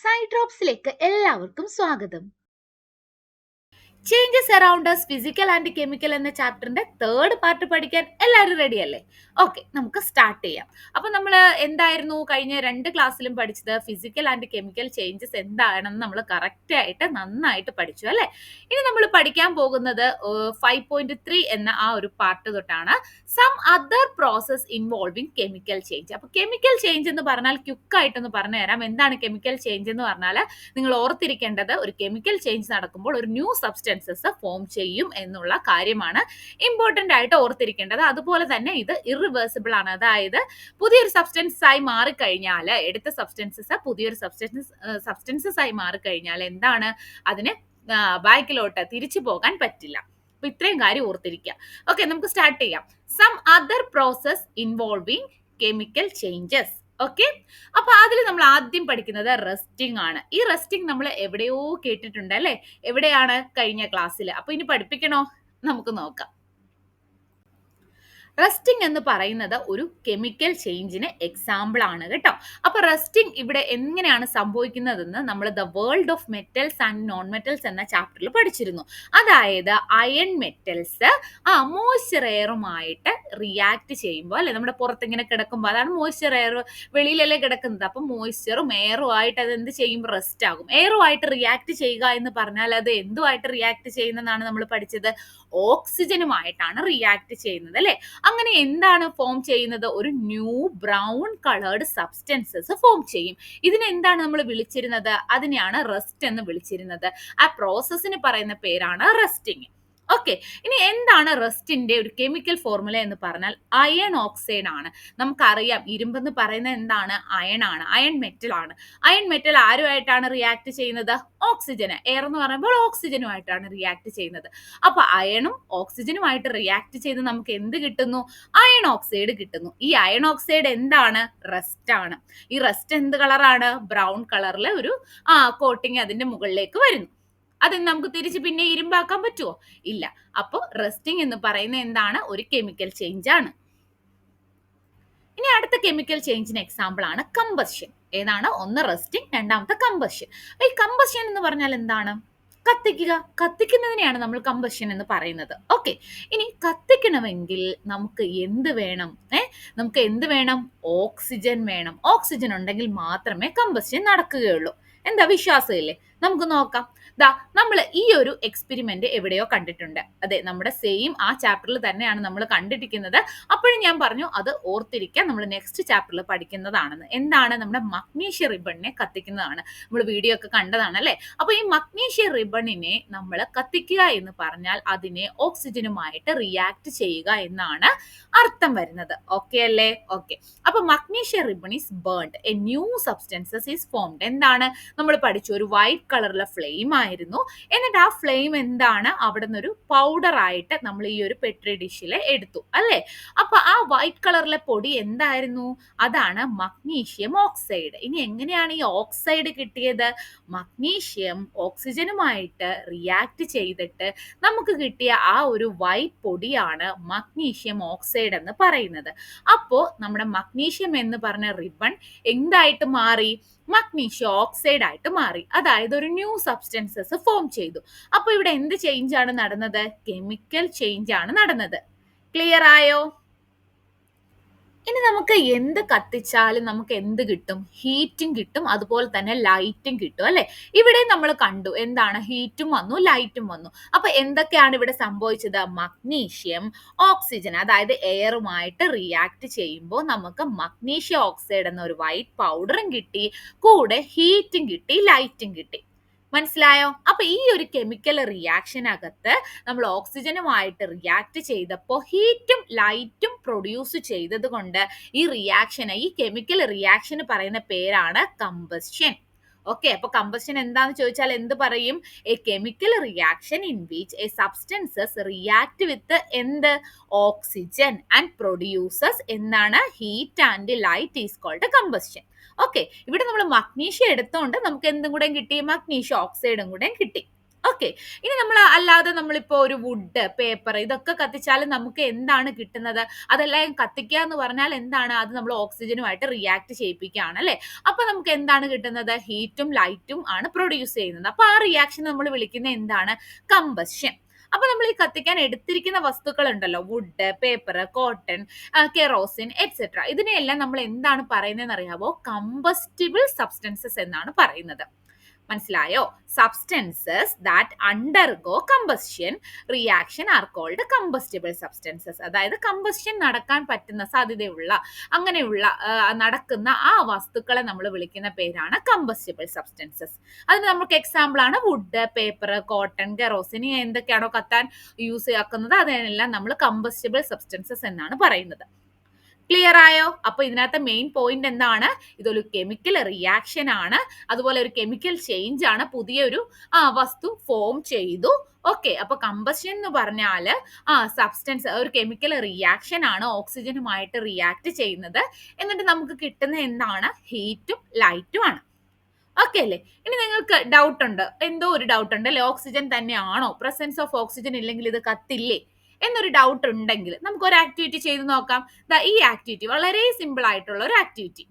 സൈഡ്രോപ്സിലേക്ക് എല്ലാവർക്കും സ്വാഗതം. Changes around us physical and chemical എന്ന ചാപ്റ്ററിന്റെ തേർഡ് പാർട്ട് പഠിക്കാൻ എല്ലാവരും റെഡി അല്ലേ? ഓക്കെ, നമുക്ക് സ്റ്റാർട്ട് ചെയ്യാം. അപ്പൊ നമ്മൾ എന്തായിരുന്നു കഴിഞ്ഞ 2 ക്ലാസ്സിലും പഠിച്ചത്? ഫിസിക്കൽ ആൻഡ് കെമിക്കൽ ചേഞ്ചസ് എന്താണെന്ന് നമ്മൾ കറക്റ്റ് ആയിട്ട് നന്നായിട്ട് പഠിച്ചു അല്ലേ? ഇനി നമ്മൾ പഠിക്കാൻ പോകുന്നത് 5.3 എന്ന ആ ഒരു പാർട്ട് തൊട്ടാണ്. Some other process involving chemical change. അപ്പൊ കെമിക്കൽ ചേഞ്ച് എന്ന് പറഞ്ഞാൽ ക്യുക്കായിട്ടൊന്ന് പറഞ്ഞു തരാം. എന്താണ് കെമിക്കൽ ചേഞ്ച് എന്ന് പറഞ്ഞാൽ നിങ്ങൾ ഓർത്തിരിക്കേണ്ടത്, ഒരു കെമിക്കൽ ചേഞ്ച് നടക്കുമ്പോൾ ഒരു ന്യൂ സബ്സ്റ്റൻസസ് ഫോം ചെയ്യും എന്നുള്ള കാര്യമാണ് ഇമ്പോർട്ടന്റ് ആയിട്ട് ഓർത്തിരിക്കേണ്ടത്. അതുപോലെ തന്നെ ഇത് ഇറിവേഴ്സിബിൾ ആണ്. അതായത് പുതിയൊരു സബ്സ്റ്റൻസ് ആയി മാറിക്കഴിഞ്ഞാൽ, എടുത്ത സബ്സ്റ്റൻസസ് പുതിയൊരു സബ്സ്റ്റൻസസ് ആയി മാറിക്കഴിഞ്ഞാൽ എന്താണ്, അതിന് ബാക്കിലോട്ട് തിരിച്ചു പോകാൻ പറ്റില്ല. അപ്പൊ ഇത്രയും കാര്യം ഓർത്തിരിക്കുക. ഓക്കെ, നമുക്ക് സ്റ്റാർട്ട് ചെയ്യാം. Some other process involving chemical changes. Okay, അപ്പൊ അതിൽ നമ്മൾ ആദ്യം പഠിക്കുന്നത് റെസ്റ്റിംഗ് ആണ്. ഈ റെസ്റ്റിംഗ് നമ്മൾ എവിടെയോ കേട്ടിട്ടുണ്ട് അല്ലെ? എവിടെയാണ്? കഴിഞ്ഞ ക്ലാസ്സിൽ. അപ്പൊ ഇനി പഠിപ്പിക്കണോ? നമുക്ക് നോക്കാം. റസ്റ്റിംഗ് എന്ന് പറയുന്നത് ഒരു കെമിക്കൽ ചേഞ്ചിന് എക്സാമ്പിൾ ആണ് കേട്ടോ. അപ്പൊ റസ്റ്റിംഗ് ഇവിടെ എങ്ങനെയാണ് സംഭവിക്കുന്നതെന്ന് നമ്മൾ the world of metals and non metals എന്ന ചാപ്റ്ററിൽ പഠിച്ചിരുന്നു. അതായത് അയൺ മെറ്റൽസ് മോയ്സ്ചർ എയറുമായിട്ട് റിയാക്ട് ചെയ്യുമ്പോൾ അല്ലെ, നമ്മുടെ പുറത്ത് ഇങ്ങനെ കിടക്കുമ്പോൾ, അതാണ് മോയ്സ്ചർ എയർ, വെളിയിലല്ലേ കിടക്കുന്നത്. അപ്പൊ മോയ്സ്ചറും എയറും ആയിട്ട് അത് എന്ത് ചെയ്യും? റെസ്റ്റ് ആകും. എയറുമായിട്ട് റിയാക്ട് ചെയ്യുക എന്ന് പറഞ്ഞാൽ അത് എന്തുമായിട്ട് റിയാക്ട് ചെയ്യുന്നതാണ് നമ്മൾ പഠിച്ചത്? ഓക്സിജനുമായിട്ടാണ് റിയാക്ട് ചെയ്യുന്നത് അല്ലെ? അങ്ങനെ എന്താണ് ഫോം ചെയ്യുന്നത്? ഒരു new brown coloured substances form ചെയ്യും. ഇതിനെ എന്താണ് നമ്മൾ വിളിച്ചിരുന്നത്? അതിനെയാണ് റെസ്റ്റ് എന്ന് വിളിച്ചിരുന്നത്. ആ പ്രോസസ്സിന് പറയുന്ന പേരാണ് റെസ്റ്റിംഗ്. ഓക്കെ, ഇനി എന്താണ് റെസ്റ്റിന്റെ ഒരു കെമിക്കൽ ഫോർമുല എന്ന് പറഞ്ഞാൽ അയൺ ഓക്സൈഡ് ആണ്. നമുക്കറിയാം, ഇരുമ്പെന്ന് പറയുന്നത് എന്താണ്? അയൺ ആണ്, അയൺ മെറ്റൽ ആണ്. അയൺ മെറ്റൽ ആരുമായിട്ടാണ് റിയാക്ട് ചെയ്യുന്നത്? ഓക്സിജന്. എയർ എന്ന് പറയുമ്പോൾ ഓക്സിജനുമായിട്ടാണ് റിയാക്ട് ചെയ്യുന്നത്. അപ്പൊ അയണും ഓക്സിജനുമായിട്ട് റിയാക്ട് ചെയ്ത് നമുക്ക് എന്ത് കിട്ടുന്നു? അയൺ ഓക്സൈഡ് കിട്ടുന്നു. ഈ അയൺ ഓക്സൈഡ് എന്താണ്? റെസ്റ്റ് ആണ്. ഈ റെസ്റ്റ് എന്ത് കളറാണ്? ബ്രൗൺ കളറിൽ ഒരു കോട്ടിങ് അതിന്റെ മുകളിലേക്ക് വരുന്നു. അത് നമുക്ക് തിരിച്ച് പിന്നെ ഇരുമ്പാക്കാൻ പറ്റുമോ? ഇല്ല. അപ്പോൾ റെസ്റ്റിംഗ് എന്ന് പറയുന്നത് എന്താണ്? ഒരു കെമിക്കൽ ചേഞ്ച് ആണ്. ഇനി അടുത്ത കെമിക്കൽ ചേഞ്ചിന് എക്സാമ്പിൾ ആണ് കമ്പഷൻ. ഏതാണ്? ഒന്ന് റെസ്റ്റിംഗ്, രണ്ടാമത്തെ കമ്പഷൻ. ഈ കമ്പഷൻ എന്ന് പറഞ്ഞാൽ എന്താണ്? കത്തിക്കുക. കത്തിക്കുന്നതിനെയാണ് നമ്മൾ കമ്പഷൻ എന്ന് പറയുന്നത്. ഓക്കെ, ഇനി കത്തിക്കണമെങ്കിൽ നമുക്ക് എന്ത് വേണം? നമുക്ക് എന്ത് വേണം? ഓക്സിജൻ വേണം. ഓക്സിജൻ ഉണ്ടെങ്കിൽ മാത്രമേ കമ്പഷൻ നടക്കുകയുള്ളൂ. എന്താ, വിശ്വാസമില്ലേ? നമുക്ക് നോക്കാം. ദാ നമ്മൾ ഈ ഒരു എക്സ്പെരിമെന്റ് എവിടെയോ കണ്ടിട്ടുണ്ട്. അതെ, നമ്മുടെ സെയിം ആ ചാപ്റ്ററിൽ തന്നെയാണ് നമ്മൾ കണ്ടിരിക്കുന്നത്. അപ്പോഴും ഞാൻ പറഞ്ഞു അത് ഓർത്തിരിക്കാൻ, നമ്മൾ നെക്സ്റ്റ് ചാപ്റ്ററിൽ പഠിക്കുന്നതാണെന്ന്. എന്താണ്? നമ്മുടെ മഗ്നീഷ്യ റിബണിനെ കത്തിക്കുന്നതാണ്. നമ്മൾ വീഡിയോ ഒക്കെ കണ്ടതാണ് അല്ലെ? അപ്പൊ ഈ മഗ്നീഷ്യ റിബണിനെ നമ്മൾ കത്തിക്കുക എന്ന് പറഞ്ഞാൽ അതിനെ ഓക്സിജനുമായിട്ട് റിയാക്ട് ചെയ്യുക എന്നാണ് അർത്ഥം വരുന്നത്. ഓക്കെ അല്ലേ? ഓക്കെ, അപ്പൊ magnesium ribbon is burned, a new substances is formed. എന്താണ് നമ്മൾ പഠിച്ചു? ഒരു വൈറ്റ് കളറിലെ ഫ്ലെയിം ആയിരുന്നു. എന്നിട്ട് ആ ഫ്ലെയിം എന്താണ്? അവിടെ നിന്നൊരു പൗഡർ ആയിട്ട് നമ്മൾ ഈ ഒരു പെട്രി ഡിഷിൽ എടുത്തു അല്ലേ? അപ്പൊ ആ വൈറ്റ് കളറിലെ പൊടി എന്തായിരുന്നു? അതാണ് മഗ്നീഷ്യം ഓക്സൈഡ്. ഇനി എങ്ങനെയാണ് ഈ ഓക്സൈഡ് കിട്ടിയത്? മഗ്നീഷ്യം ഓക്സിജനുമായിട്ട് റിയാക്ട് ചെയ്തിട്ട് നമുക്ക് കിട്ടിയ ആ ഒരു വൈറ്റ് പൊടിയാണ് മഗ്നീഷ്യം ഓക്സൈഡ് എന്ന് പറയുന്നത്. അപ്പോ നമ്മുടെ മഗ്നീഷ്യം എന്ന് പറഞ്ഞ റിബൺ എന്തായിട്ട് മാറി? മഗ്നീഷ്യം ഓക്സൈഡ് ആയിട്ട് മാറി. അതായത് ഒരു ന്യൂ സബ്സ്റ്റൻസസ് ഫോം ചെയ്തു. അപ്പൊ ഇവിടെ എന്ത് ചേഞ്ച് ആണ് നടന്നത്? കെമിക്കൽ ചേഞ്ച് ആണ് നടന്നത്. ക്ലിയർ ആയോ? ഇനി നമുക്ക് എന്ത് കത്തിച്ചാലും നമുക്ക് എന്ത് കിട്ടും? ഹീറ്റും കിട്ടും, അതുപോലെ തന്നെ ലൈറ്റും കിട്ടും അല്ലെ? ഇവിടെ നമ്മൾ കണ്ടു എന്താണ്? ഹീറ്റും വന്നു, ലൈറ്റും വന്നു. അപ്പൊ എന്തൊക്കെയാണ് ഇവിടെ സംഭവിച്ചത്? മഗ്നീഷ്യം ഓക്സിജൻ, അതായത് എയറുമായിട്ട് റിയാക്ട് ചെയ്യുമ്പോൾ നമുക്ക് മഗ്നീഷ്യം ഓക്സൈഡ് എന്ന ഒരു വൈറ്റ് പൗഡറും കിട്ടി, കൂടെ ഹീറ്റും കിട്ടി, ലൈറ്റും കിട്ടി. മനസ്സിലായോ? അപ്പൊ ഈ ഒരു കെമിക്കൽ റിയാക്ഷനകത്ത് നമ്മൾ ഓക്സിജനുമായിട്ട് റിയാക്ട് ചെയ്തപ്പോൾ ഹീറ്റും ലൈറ്റും പ്രൊഡ്യൂസ് ചെയ്തത് കൊണ്ട് ഈ റിയാക്ഷന്, ഈ കെമിക്കൽ റിയാക്ഷന് പറയുന്ന പേരാണ് കമ്പഷൻ. ഓക്കെ, അപ്പൊ കമ്പഷൻ എന്താന്ന് ചോദിച്ചാൽ എന്ത് പറയും? A chemical reaction in which a substances react with എന്ത്? ഓക്സിജൻ ആൻഡ് പ്രൊഡ്യൂസസ് എന്താണ്? Heat and light is called combustion. ഓക്കെ, ഇവിടെ നമ്മൾ മഗ്നീഷ്യം എടുത്തോണ്ട് നമുക്ക് എന്തും കൂടെ കിട്ടി? മഗ്നീഷ്യം ഓക്സൈഡും കൂടെ കിട്ടി. ഓക്കെ. ഇനി നമ്മൾ അല്ലാതെ നമ്മളിപ്പോ ഒരു വുഡ്, പേപ്പർ ഇതൊക്കെ കത്തിച്ചാൽ നമുക്ക് എന്താണ് കിട്ടുന്നത്? അതെല്ലാം കത്തിക്കുക എന്ന് പറഞ്ഞാൽ എന്താണ്? അത് നമ്മൾ ഓക്സിജനുമായിട്ട് റിയാക്ട് ചെയ്യിപ്പിക്കുകയാണ് അല്ലേ? അപ്പൊ നമുക്ക് എന്താണ് കിട്ടുന്നത്? ഹീറ്റും ലൈറ്റും ആണ് പ്രൊഡ്യൂസ് ചെയ്യുന്നത്. അപ്പൊ ആ റിയാക്ഷൻ നമ്മൾ വിളിക്കുന്നത് എന്താണ്? കമ്പഷൻ. അപ്പൊ നമ്മൾ ഈ കത്തിക്കാൻ എടുത്തിരിക്കുന്ന വസ്തുക്കൾ ഉണ്ടല്ലോ, wood, paper, cotton, kerosene etcetera, ഇതിനെയെല്ലാം നമ്മൾ എന്താണ് പറയുന്നതെന്ന് അറിയാവോ? കമ്പസ്റ്റിബിൾ സബ്സ്റ്റൻസസ് എന്നാണ് പറയുന്നത്. മനസ്സിലായോ? Substances that undergo combustion reaction are called combustible substances. അതായത് കമ്പസ്റ്റൻ നടക്കാൻ പറ്റുന്ന സാധ്യതയുള്ള അങ്ങനെയുള്ള നടക്കുന്ന ആ വസ്തുക്കളെ നമ്മൾ വിളിക്കുന്ന പേരാണ് കമ്പസ്റ്റിബിൾ സബ്സ്റ്റൻസസ്. അതിന് നമുക്ക് എക്സാമ്പിൾ ആണ് വുഡ്, പേപ്പർ, കോട്ടൺ, കെറോസിൻ, എന്തൊക്കെയാണോ കത്താൻ യൂസ് ആക്കുന്നത് അതിനെല്ലാം നമ്മൾ കമ്പസ്റ്റിബിൾ സബ്സ്റ്റൻസസ് എന്നാണ് പറയുന്നത്. ക്ലിയർ ആയോ? അപ്പൊ ഇതിനകത്ത് മെയിൻ പോയിന്റ് എന്താണ്? ഇതൊരു കെമിക്കൽ റിയാക്ഷൻ ആണ്, അതുപോലെ ഒരു കെമിക്കൽ ചേഞ്ച് ആണ്, പുതിയൊരു വസ്തു ഫോം ചെയ്തു. ഓക്കെ. അപ്പൊ കമ്പഷൻ എന്ന് പറഞ്ഞാല് സബ്സ്റ്റൻസ് ഒരു കെമിക്കൽ റിയാക്ഷൻ ആണ്, ഓക്സിജനുമായിട്ട് റിയാക്ട് ചെയ്യുന്നത്. എന്നിട്ട് നമുക്ക് കിട്ടുന്ന എന്താണ്? ഹീറ്റും ലൈറ്റും ആണ്. ഓക്കെ അല്ലേ? ഇനി നിങ്ങൾക്ക് ഡൗട്ട് ഉണ്ട്, എന്തോ ഒരു ഡൗട്ട് ഉണ്ട് അല്ലെ, ഓക്സിജൻ തന്നെയാണോ, പ്രസൻസ് ഓഫ് ഓക്സിജൻ ഇല്ലെങ്കിൽ ഇത് കത്തില്ലേ എന്നൊരു ഡൗട്ട് ഉണ്ടെങ്കിൽ നമുക്ക് ഒരു ആക്ടിവിറ്റി ചെയ്ത് നോക്കാം. ഈ ആക്ടിവിറ്റി വളരെ സിമ്പിൾ ആയിട്ടുള്ള ഒരു ആക്ടിവിറ്റി.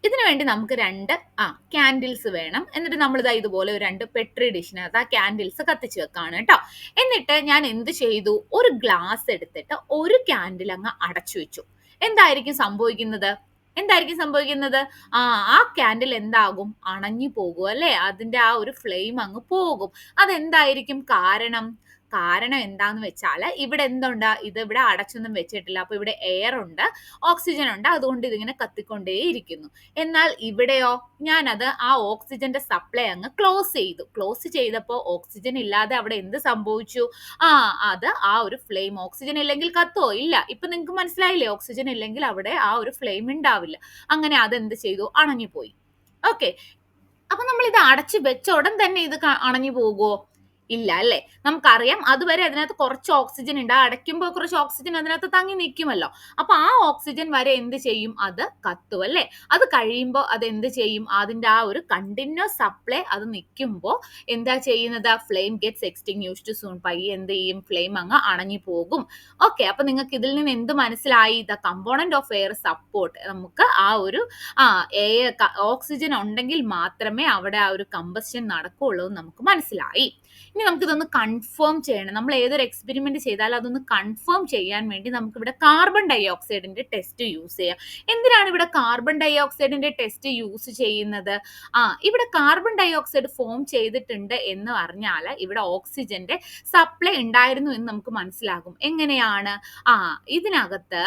ഇതിനു വേണ്ടി നമുക്ക് 2 ക്യാൻഡിൽസ് വേണം. എന്നിട്ട് നമ്മൾ ഇതുപോലെ ഒരു 2 പെട്രി ഡിഷിനകത്ത് ആ ക്യാൻഡിൽസ് കത്തിച്ച് വെക്കാണ് കേട്ടോ. എന്നിട്ട് ഞാൻ എന്ത് ചെയ്തു? ഒരു ഗ്ലാസ് എടുത്തിട്ട് ഒരു ക്യാൻഡിൽ അങ്ങ് അടച്ചു വെച്ചു. എന്തായിരിക്കും സംഭവിക്കുന്നത്? ആ ക്യാൻഡിൽ എന്താകും? അണഞ്ഞു പോകും അല്ലെ? അതിന്റെ ആ ഒരു ഫ്ലെയിം അങ്ങ് പോകും. അതെന്തായിരിക്കും കാരണം? എന്താന്ന് വെച്ചാൽ ഇവിടെ എന്തുണ്ട്? ഇത് ഇവിടെ അടച്ചൊന്നും വെച്ചിട്ടില്ല. അപ്പൊ ഇവിടെ എയർ ഉണ്ട്, ഓക്സിജൻ ഉണ്ട്, അതുകൊണ്ട് ഇതിങ്ങനെ കത്തിക്കൊണ്ടേയിരിക്കുന്നു. എന്നാൽ ഇവിടെയോ, ഞാനത് ആ ഓക്സിജന്റെ സപ്ലൈ അങ്ങ് ക്ലോസ് ചെയ്തപ്പോൾ ഓക്സിജൻ ഇല്ലാതെ അവിടെ എന്ത് സംഭവിച്ചു? അത് ആ ഒരു ഫ്ലെയിം, ഓക്സിജൻ ഇല്ലെങ്കിൽ കത്തുവോ? ഇല്ല. ഇപ്പൊ നിങ്ങൾക്ക് മനസ്സിലായില്ലേ? ഓക്സിജൻ ഇല്ലെങ്കിൽ അവിടെ ആ ഒരു ഫ്ലെയിം ഉണ്ടാവില്ല. അങ്ങനെ അതെന്ത് ചെയ്തു? അണഞ്ഞു പോയി. ഓക്കെ. അപ്പൊ നമ്മൾ ഇത് അടച്ചു വെച്ച ഉടൻ തന്നെ ഇത് അണഞ്ഞു പോകുമോ? ഇല്ല അല്ലെ? നമുക്കറിയാം അതുവരെ അതിനകത്ത് കുറച്ച് ഓക്സിജൻ ഉണ്ട്. അടയ്ക്കുമ്പോൾ കുറച്ച് ഓക്സിജൻ അതിനകത്ത് തങ്ങി നിൽക്കുമല്ലോ. അപ്പൊ ആ ഓക്സിജൻ വരെ എന്ത് ചെയ്യും? അത് കത്തും അല്ലെ? അത് കഴിയുമ്പോൾ അത് എന്ത് ചെയ്യും? അതിന്റെ ആ ഒരു കണ്ടിന്യൂസ് സപ്ലൈ അത് നിൽക്കുമ്പോൾ എന്താ ചെയ്യുന്നത്? Flame gets extinguished soon. പയ്യെ എന്ത് ചെയ്യും? ഫ്ലെയിം അങ്ങ് അണഞ്ഞു പോകും. ഓക്കെ. അപ്പൊ നിങ്ങൾക്ക് ഇതിൽ നിന്ന് എന്ത് മനസ്സിലായി? The component of air support. നമുക്ക് ആ ഒരു എയർ ഓക്സിജൻ ഉണ്ടെങ്കിൽ മാത്രമേ അവിടെ ആ ഒരു കമ്പസ്റ്റൻ നടക്കുകയുള്ളൂ എന്ന് നമുക്ക് മനസ്സിലായി. ഇനി നമുക്കിതൊന്ന് കൺഫേം ചെയ്യണം. നമ്മൾ ഏതൊരു എക്സ്പെരിമെന്റ് ചെയ്താലും അതൊന്ന് കൺഫേം ചെയ്യാൻ വേണ്ടി നമുക്ക് ഇവിടെ കാർബൺ ഡൈ ഓക്സൈഡിന്റെ ടെസ്റ്റ് യൂസ് ചെയ്യാം. എന്തിനാണ് ഇവിടെ കാർബൺ ഡൈ ഓക്സൈഡിന്റെ ടെസ്റ്റ് യൂസ് ചെയ്യുന്നത്? ഇവിടെ കാർബൺ ഡൈ ഓക്സൈഡ് ഫോം ചെയ്തിട്ടുണ്ട് എന്ന് പറഞ്ഞാൽ ഇവിടെ ഓക്സിജന്റെ സപ്ലൈ ഉണ്ടായിരുന്നു എന്ന് നമുക്ക് മനസ്സിലാകും. എങ്ങനെയാണ്? ഇതിനകത്ത്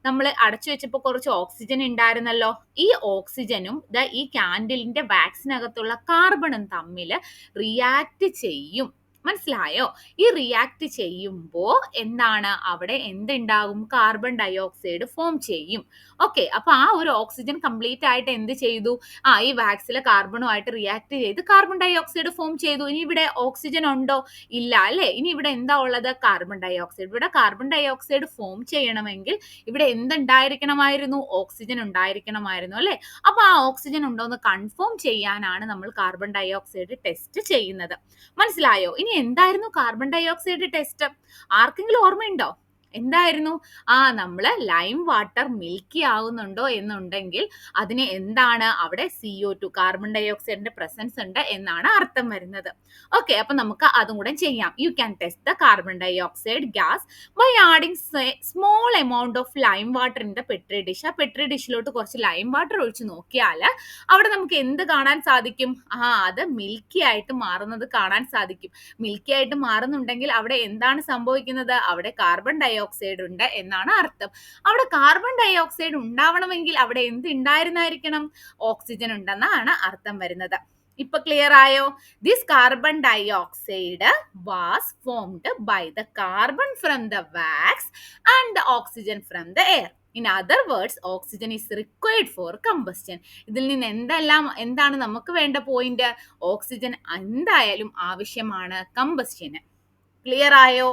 നമ്മൾ അടച്ചു വെച്ചപ്പോൾ കുറച്ച് ഓക്സിജൻ ഉണ്ടായിരുന്നല്ലോ. ഈ ഓക്സിജനും ഈ ക്യാൻഡിലിന്റെ വാക്സിനകത്തുള്ള കാർബണും തമ്മിൽ റിയാക്ട് ചെയ്യും. മനസ്സിലായോ? ഈ റിയാക്ട് ചെയ്യുമ്പോൾ എന്താണ്? അവിടെ എന്തുണ്ടാകും? കാർബൺ ഡൈ ഓക്സൈഡ് ഫോം ചെയ്യും. ഓക്കെ. അപ്പൊ ആ ഒരു ഓക്സിജൻ കംപ്ലീറ്റ് ആയിട്ട് എന്ത് ചെയ്തു? ഈ വാക്സിലെ കാർബണുമായിട്ട് റിയാക്ട് ചെയ്ത് കാർബൺ ഡൈ ഓക്സൈഡ് ഫോം ചെയ്തു. ഇനി ഇവിടെ ഓക്സിജൻ ഉണ്ടോ? ഇല്ല അല്ലെ? ഇനി ഇവിടെ എന്താ ഉള്ളത്? Carbon dye oxide. ഇവിടെ കാർബൺ ഡൈ ഓക്സൈഡ് ഫോം ചെയ്യണമെങ്കിൽ ഇവിടെ എന്തുണ്ടായിരിക്കണമായിരുന്നു? ഓക്സിജൻ ഉണ്ടായിരിക്കണമായിരുന്നു അല്ലെ? അപ്പൊ ആ ഓക്സിജൻ ഉണ്ടോ എന്ന് കൺഫേം ചെയ്യാനാണ് നമ്മൾ കാർബൺ ഡൈ ഓക്സൈഡ് ടെസ്റ്റ് ചെയ്യുന്നത്. മനസ്സിലായോ? ഇനി എന്തായിരുന്നു കാർബൺ ഡൈ ഓക്സൈഡ് ടെസ്റ്റ്? ആർക്കെങ്കിലും ഓർമ്മയുണ്ടോ? എന്തായിരുന്നു? നമ്മള് ലൈം വാട്ടർ മിൽക്കി ആവുന്നുണ്ടോ എന്നുണ്ടെങ്കിൽ അതിന് എന്താണ്? അവിടെ CO2 കാർബൺ ഡൈ ഓക്സൈഡിന്റെ പ്രസൻസ് ഉണ്ട് എന്നാണ് അർത്ഥം വരുന്നത്. ഓക്കെ. അപ്പൊ നമുക്ക് അതും കൂടെ ചെയ്യാം. You can test the carbon dye oxide gas by adding small amount of lime water in the Petri dish. ആ പെട്രി ഡിഷിലോട്ട് കുറച്ച് ലൈം വാട്ടർ ഒഴിച്ച് നോക്കിയാൽ അവിടെ നമുക്ക് എന്ത് കാണാൻ സാധിക്കും? അത് മിൽക്കി ആയിട്ട് മാറുന്നത് കാണാൻ സാധിക്കും. മിൽക്കി ആയിട്ട് മാറുന്നുണ്ടെങ്കിൽ അവിടെ എന്താണ് സംഭവിക്കുന്നത്? അവിടെ കാർബൺ ഡൈ ഓക്സൈഡ് ഉണ്ട് എന്നാണ് അർത്ഥം. അവിടെ കാർബൺ ഡൈ ഓക്സൈഡ് ഉണ്ടാവണമെങ്കിൽ അവിടെ എന്ത് ഉണ്ടായിരുന്നായിരിക്കണം? ഓക്സിജൻ ഉണ്ടെന്നാണ് അർത്ഥം വരുന്നത്. ഇപ്പൊ ക്ലിയർ ആയോ? This carbon dye oxide was formed by the carbon from the wax and the oxygen from the air. In other words oxygen is required for combustion. ഇതിൽ നിന്ന് എന്താണ് നമുക്ക് വേണ്ട പോയിന്റ്? ഓക്സിജൻ എന്തായാലും ആവശ്യമാണ് കമ്പസ്റ്റന്. ക്ലിയർ ആയോ?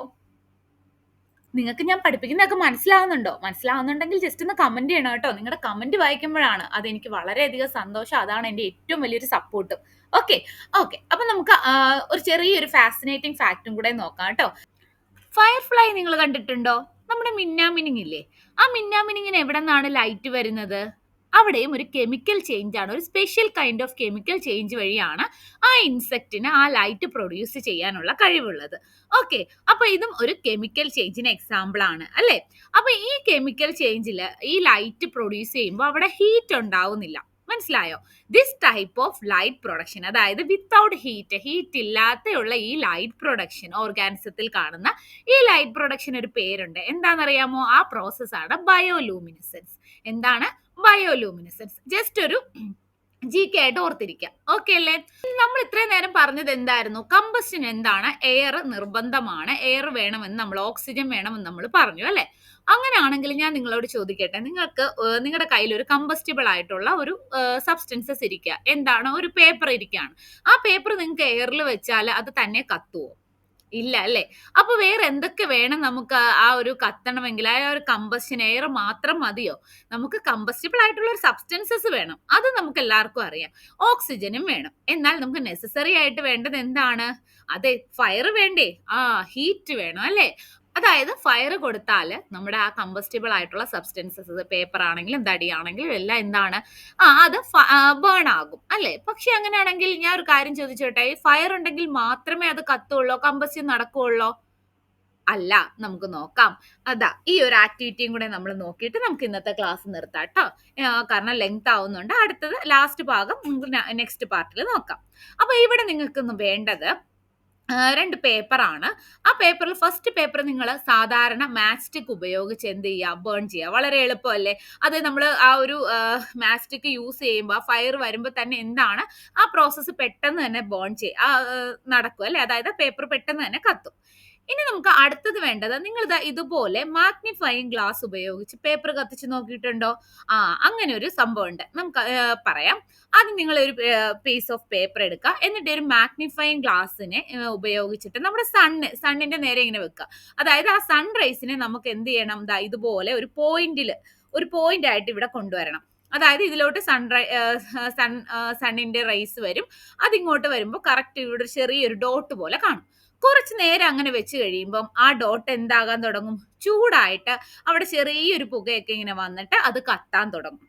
നിങ്ങൾക്ക് ഞാൻ പഠിപ്പിക്കുന്നതൊക്കെ മനസ്സിലാവുന്നുണ്ടോ? മനസ്സിലാവുന്നുണ്ടെങ്കിൽ ജസ്റ്റ് ഒന്ന് കമന്റ് ചെയ്യണം കേട്ടോ. നിങ്ങളുടെ കമന്റ് വായിക്കുമ്പോഴാണ് അതെനിക്ക് വളരെയധികം സന്തോഷം. അതാണ് എൻ്റെ ഏറ്റവും വലിയൊരു സപ്പോർട്ടും. Okay, okay. അപ്പൊ നമുക്ക് ഒരു ചെറിയൊരു ഫാസിനേറ്റിംഗ് ഫാക്റ്റും കൂടെ നോക്കാം കേട്ടോ. ഫയർഫ്ലൈ നിങ്ങൾ കണ്ടിട്ടുണ്ടോ? നമ്മുടെ മിന്നാമിനിങ് ഇല്ലേ? ആ മിന്നാമിനിങ്ങിന് എവിടെ നിന്നാണ് ലൈറ്റ് വരുന്നത്? അവിടെയും ഒരു കെമിക്കൽ ചേഞ്ച് ആണ്, ഒരു special kind of chemical change വഴിയാണ് ആ ഇൻസെക്റ്റിന് ആ ലൈറ്റ് പ്രൊഡ്യൂസ് ചെയ്യാനുള്ള കഴിവുള്ളത്. ഓക്കെ, അപ്പൊ ഇതും ഒരു കെമിക്കൽ ചേഞ്ചിന് എക്സാമ്പിൾ ആണ് അല്ലേ? അപ്പൊ ഈ കെമിക്കൽ ചേഞ്ചിൽ ഈ ലൈറ്റ് പ്രൊഡ്യൂസ് ചെയ്യുമ്പോൾ അവിടെ ഹീറ്റ് ഉണ്ടാവുന്നില്ല. മനസ്സിലായോ? This type of light production, അതായത് വിത്തൗട്ട് ഹീറ്റ് ഇല്ലാതെയുള്ള ഈ ലൈറ്റ് പ്രൊഡക്ഷൻ, ഓർഗാനിസത്തിൽ കാണുന്ന ഈ ലൈറ്റ് പ്രൊഡക്ഷൻ ഒരു പേരുണ്ട്. എന്താണെന്നറിയാമോ? ആ പ്രോസസ് ആണ് ബയോലൂമിനിസെൻസ്. എന്താണ് ബയോലൂമിനിസെൻസ്? ജസ്റ്റ് ഒരു GK ആയിട്ട് ഓർത്തിരിക്കാം. ഓക്കെ അല്ലേ? നമ്മൾ ഇത്രയും നേരം പറഞ്ഞത് എന്തായിരുന്നു? കമ്പസ്റ്റൻ എന്താണ്? എയർ നിർബന്ധമാണ്, എയർ വേണമെന്ന് നമ്മൾ, ഓക്സിജൻ വേണമെന്ന് നമ്മൾ പറഞ്ഞു അല്ലെ? അങ്ങനെയാണെങ്കിൽ ഞാൻ നിങ്ങളോട് ചോദിക്കട്ടെ, നിങ്ങൾക്ക് നിങ്ങളുടെ കയ്യിൽ ഒരു കമ്പസ്റ്റബിൾ ആയിട്ടുള്ള ഒരു സബ്സ്റ്റൻസസ് ഇരിക്കുക, എന്താണ്? ഒരു പേപ്പർ ഇരിക്കുകയാണ്. ആ പേപ്പർ നിങ്ങൾക്ക് എയറിൽ വെച്ചാൽ അത് തന്നെ കത്തുവോ? ഇല്ല അല്ലേ? അപ്പൊ വേറെ എന്തൊക്കെ വേണം നമുക്ക് ആ ഒരു കത്തണമെങ്കിൽ? ആ ഒരു കമ്പസ്റ്റൻ എയർ മാത്രം മതിയോ? നമുക്ക് കമ്പസ്റ്റബിൾ ആയിട്ടുള്ള ഒരു സബ്സ്റ്റൻസസ് വേണം, അത് നമുക്ക് എല്ലാവർക്കും അറിയാം. ഓക്സിജനും വേണം. എന്നാൽ നമുക്ക് നെസസറി ആയിട്ട് വേണ്ടത് എന്താണ്? അതെ, ഫയർ വേണ്ടേ? ഹീറ്റ് വേണം അല്ലേ? അതായത് ഫയർ കൊടുത്താൽ നമ്മുടെ ആ കമ്പസ്റ്റബിൾ ആയിട്ടുള്ള സബ്സ്റ്റൻസസ്, പേപ്പർ ആണെങ്കിലും തടിയാണെങ്കിലും എല്ലാം എന്താണ്, അത് ബേൺ ആകും അല്ലേ? പക്ഷെ അങ്ങനെയാണെങ്കിൽ ഞാൻ ഒരു കാര്യം ചോദിച്ചോട്ടെ, ഫയർ ഉണ്ടെങ്കിൽ മാത്രമേ അത് കത്തുള്ളൂ, കമ്പസ്റ്റൻ നടക്കുള്ളൂ? അല്ല, നമുക്ക് നോക്കാം. അതാ ഈ ഒരു ആക്ടിവിറ്റിയും കൂടെ നമ്മൾ നോക്കിയിട്ട് നമുക്ക് ഇന്നത്തെ ക്ലാസ് നിർത്താം കേട്ടോ. കാരണം ലെങ്ത് ആവുന്നുണ്ട്. അടുത്തത് ലാസ്റ്റ് ഭാഗം നമുക്ക് നെക്സ്റ്റ് പാർട്ടിൽ നോക്കാം. അപ്പൊ ഇവിടെ നിങ്ങൾക്ക് വേണ്ടത് 2 പേപ്പറാണ്. ആ പേപ്പറിൽ ഫസ്റ്റ് പേപ്പർ നിങ്ങൾ സാധാരണ മാച്ച് സ്റ്റിക്ക് ഉപയോഗിച്ച് എന്ത് ചെയ്യുക? ബേൺ ചെയ്യുക. വളരെ എളുപ്പമല്ലേ? അത് നമ്മൾ ആ ഒരു മാച്ച് സ്റ്റിക്ക് യൂസ് ചെയ്യുമ്പോൾ ഫയർ വരുമ്പോൾ തന്നെ എന്താണ്, ആ പ്രോസസ്സ് പെട്ടെന്ന് തന്നെ ബേൺ നടക്കും അല്ലേ? അതായത് പേപ്പർ പെട്ടെന്ന് തന്നെ കത്തും. ഇനി നമുക്ക് അടുത്തത് വേണ്ടത്, നിങ്ങൾ ഇതുപോലെ മാഗ്നിഫയിങ് ഗ്ലാസ് ഉപയോഗിച്ച് പേപ്പർ കത്തിച്ച് നോക്കിയിട്ടുണ്ടോ? അങ്ങനെ ഒരു സംഭവം ഉണ്ട്. നമുക്ക് പറയാം. ആദ്യം നിങ്ങൾ ഒരു പീസ് ഓഫ് പേപ്പർ എടുക്കുക, എന്നിട്ട് ഒരു മാഗ്നിഫയിങ് ഗ്ലാസ്സിനെ ഉപയോഗിച്ചിട്ട് നമ്മുടെ സണ്ണിന്റെ നേരെ ഇങ്ങനെ വെക്കുക. അതായത് ആ സൺ റേസിനെ നമുക്ക് എന്ത് ചെയ്യണം? ഇതുപോലെ ഒരു പോയിന്റ് ആയിട്ട് ഇവിടെ കൊണ്ടുവരണം. അതായത് ഇതിലോട്ട് സണ്ണിന്റെ റേസ് വരും. അതിങ്ങോട്ട് വരുമ്പോൾ കറക്റ്റ് ഇവിടെ ചെറിയൊരു ഡോട്ട് പോലെ കാണും. കുറച്ച് നേരം അങ്ങനെ വെച്ച് കഴിയുമ്പം ആ ഡോട്ട് എന്താകാൻ തുടങ്ങും? ചൂടായിട്ട് അവിടെ ചെറിയൊരു പുകയൊക്കെ ഇങ്ങനെ വന്നിട്ട് അത് കത്താൻ തുടങ്ങും.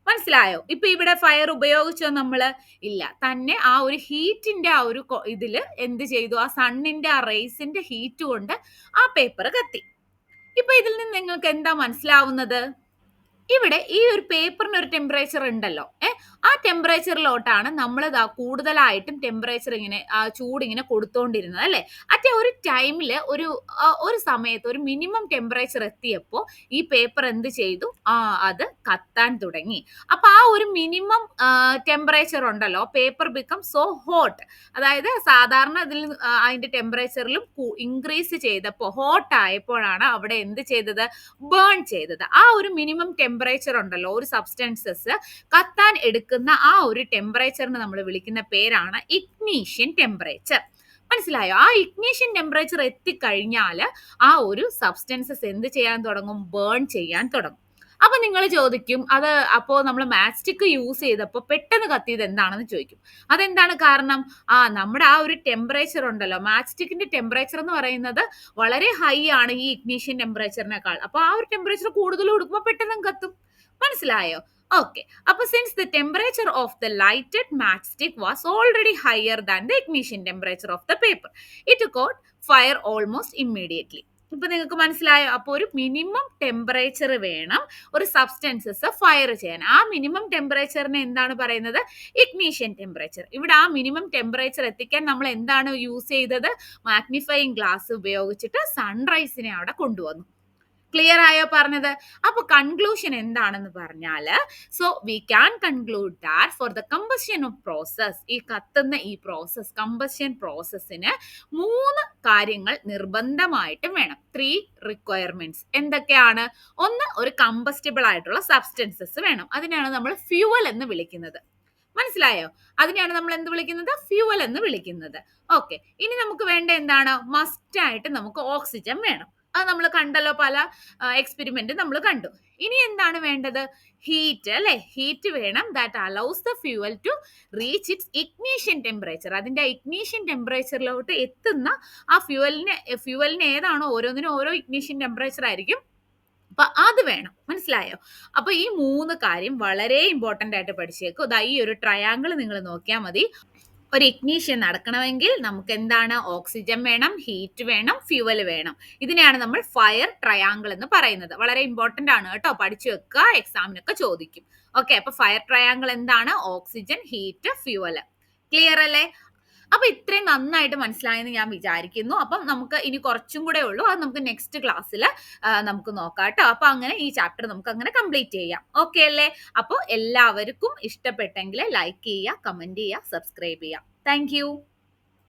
മനസ്സിലായോ? ഇപ്പൊ ഇവിടെ ഫയർ ഉപയോഗിച്ചോ നമ്മള്? ഇല്ല. തന്നെ ആ ഒരു ഹീറ്റിന്റെ ആ ഒരു ഇതില് എന്ത് ചെയ്തു? ആ സണ്ണിന്റെ ആ റേസിന്റെ ഹീറ്റ് കൊണ്ട് ആ പേപ്പർ കത്തി. ഇപ്പൊ ഇതിൽ നിന്ന് നിങ്ങൾക്ക് എന്താ മനസ്സിലാവുന്നത്? ഇവിടെ ഈ ഒരു പേപ്പറിന് ഒരു ടെമ്പറേച്ചർ ഉണ്ടല്ലോ, ആ ടെമ്പറേച്ചറിലോട്ടാണ് നമ്മൾ കൂടുതലായിട്ടും ടെമ്പറേച്ചർ ഇങ്ങനെ ചൂടിങ്ങനെ കൊടുത്തോണ്ടിരുന്നത് അല്ലെ? ഒരു ടൈമിൽ ഒരു സമയത്ത് ഒരു മിനിമം ടെമ്പറേച്ചർ എത്തിയപ്പോൾ ഈ പേപ്പർ എന്ത് ചെയ്തു? അത് കത്താൻ തുടങ്ങി. അപ്പൊ ആ ഒരു മിനിമം ടെമ്പറേച്ചർ ഉണ്ടല്ലോ, പേപ്പർ ബിക്കം സോ ഹോട്ട്. അതായത് സാധാരണ അതിൽ അതിന്റെ ടെമ്പറേച്ചറിലും ഇൻക്രീസ് ചെയ്തപ്പോൾ, ഹോട്ട് ആയപ്പോഴാണ് അവിടെ എന്ത് ചെയ്തത്? ബേൺ ചെയ്തത്. ആ ഒരു മിനിമം ടെമ്പറേച്ചർ ഉണ്ടല്ലോ, ഒരു സബ്സ്റ്റൻസസ് കത്താൻ എടുക്കുന്ന ആ ഒരു ടെമ്പറേച്ചറിന് നമ്മൾ വിളിക്കുന്ന പേരാണ് ഇഗ്നീഷ്യൻ ടെമ്പറേച്ചർ. മനസ്സിലായോ? ആ ഇഗ്നീഷ്യൻ ടെമ്പറേച്ചർ എത്തിക്കഴിഞ്ഞാൽ ആ ഒരു സബ്സ്റ്റൻസസ് എന്ത് ചെയ്യാൻ തുടങ്ങും? ബേൺ ചെയ്യാൻ തുടങ്ങും. അപ്പൊ നിങ്ങൾ ചോദിക്കും, അത് അപ്പോ നമ്മൾ മാച്ച് സ്റ്റിക്ക് യൂസ് ചെയ്തപ്പോൾ പെട്ടെന്ന് കത്തിയത് എന്താണെന്ന് ചോദിക്കും. അതെന്താണ് കാരണം? നമ്മുടെ ആ ഒരു ടെമ്പറേച്ചർ ഉണ്ടല്ലോ, മാച്ച് സ്റ്റിക്കിന്റെ ടെമ്പറേച്ചർ എന്ന് പറയുന്നത് വളരെ ഹൈ ആണ് ഈ ഇഗ്നീഷ്യൻ ടെമ്പറേച്ചറിനേക്കാൾ. അപ്പൊ ആ ഒരു ടെമ്പറേച്ചർ കൂടുതൽ കൊടുക്കുമ്പോൾ പെട്ടെന്ന് കത്തും. മനസ്സിലായോ? ഓക്കെ. അപ്പൊ since the temperature of the lighted match stick was already higher than the ignition temperature of the paper, it caught fire almost immediately. ഇപ്പൊ നിങ്ങൾക്ക് മനസ്സിലായോ? അപ്പോൾ ഒരു മിനിമം ടെമ്പറേച്ചർ വേണം ഒരു സബ്സ്റ്റൻസസ് ഫയർ ചെയ്യാൻ. ആ മിനിമം ടെമ്പറേച്ചറിനെ എന്താണ് പറയുന്നത്? Ignition temperature. ഇവിടെ ആ മിനിമം ടെമ്പറേച്ചർ എത്തിക്കാൻ നമ്മൾ എന്താണ് യൂസ് ചെയ്തത്? മാഗ്നിഫയിങ് ഗ്ലാസ് ഉപയോഗിച്ചിട്ട് സൺറൈസിനെ അവിടെ കൊണ്ടുവന്നു. ക്ലിയർ ആയോ പറഞ്ഞത്? അപ്പൊ കൺക്ലൂഷൻ എന്താണെന്ന് പറഞ്ഞാല്, so we can conclude that for the combustion of process, ഈ കത്തുന്ന ഈ പ്രോസസ്, കമ്പഷൻ പ്രോസസ്സിന് 3 കാര്യങ്ങൾ നിർബന്ധമായിട്ടും വേണം. 3 റിക്വയർമെന്റ്സ്. എന്തൊക്കെയാണ്? ഒന്ന്, ഒരു കമ്പസ്റ്റബിൾ ആയിട്ടുള്ള സബ്സ്റ്റൻസസ് വേണം. അതിനാണ് നമ്മൾ ഫ്യൂവൽ എന്ന് വിളിക്കുന്നത്. മനസ്സിലായോ? അതിനെയാണ് നമ്മൾ എന്ത് വിളിക്കുന്നത്? ഫ്യൂവൽ എന്ന് വിളിക്കുന്നത്. ഓക്കെ. ഇനി നമുക്ക് വേണ്ട എന്താണ്? മസ്റ്റ് ആയിട്ട് നമുക്ക് ഓക്സിജൻ വേണം. അത് നമ്മൾ കണ്ടല്ലോ, പല എക്സ്പെരിമെന്റ് നമ്മൾ കണ്ടു. ഇനി എന്താണ് വേണ്ടത്? ഹീറ്റ് അല്ലെ, ഹീറ്റ് വേണം. That allows the fuel to reach its ignition temperature. അതിന്റെ ഇഗ്നീഷൻ ടെമ്പറേച്ചറിലോട്ട് എത്തുന്ന ആ ഫ്യൂവലിന് ഏതാണോ, ഓരോന്നിനും ഓരോ ഇഗ്നീഷൻ ടെമ്പറേച്ചർ ആയിരിക്കും. അപ്പൊ അത് വേണം. മനസ്സിലായോ? അപ്പൊ ഈ 3 കാര്യം വളരെ ഇമ്പോർട്ടന്റ് ആയിട്ട് പഠിച്ചേക്കും. ദാ ഈ ഒരു ട്രയാങ്കിൾ നിങ്ങൾ നോക്കിയാൽ മതി. ഒരു ഇഗ്നീഷൻ നടക്കണമെങ്കിൽ നമുക്ക് എന്താണ്? ഓക്സിജൻ വേണം, ഹീറ്റ് വേണം, ഫ്യൂവൽ വേണം. ഇതിനെയാണ് നമ്മൾ ഫയർ ട്രയാങ്കിൾ എന്ന് പറയുന്നത്. വളരെ ഇമ്പോർട്ടന്റ് ആണ് കേട്ടോ, പഠിച്ചു വെക്കുക, എക്സാമിനൊക്കെ ചോദിക്കും. ഓക്കെ, അപ്പൊ ഫയർ ട്രയാങ്കിൾ എന്താണ്? Oxygen, heat, fuel. ക്ലിയർ അല്ലേ? അപ്പൊ ഇത്രയും നന്നായിട്ട് മനസ്സിലായെന്ന് ഞാൻ വിചാരിക്കുന്നു. അപ്പം നമുക്ക് ഇനി കുറച്ചും കൂടെ ഉള്ളൂ, അത് നമുക്ക് നെക്സ്റ്റ് ക്ലാസ്സിൽ നമുക്ക് നോക്കാം കേട്ടോ. അപ്പൊ അങ്ങനെ ഈ ചാപ്റ്റർ നമുക്ക് അങ്ങനെ കംപ്ലീറ്റ് ചെയ്യാം. ഓക്കെ അല്ലേ? അപ്പോൾ എല്ലാവർക്കും ഇഷ്ടപ്പെട്ടെങ്കിൽ ലൈക്ക് ചെയ്യുക, കമന്റ് ചെയ്യുക, സബ്സ്ക്രൈബ് ചെയ്യുക. താങ്ക്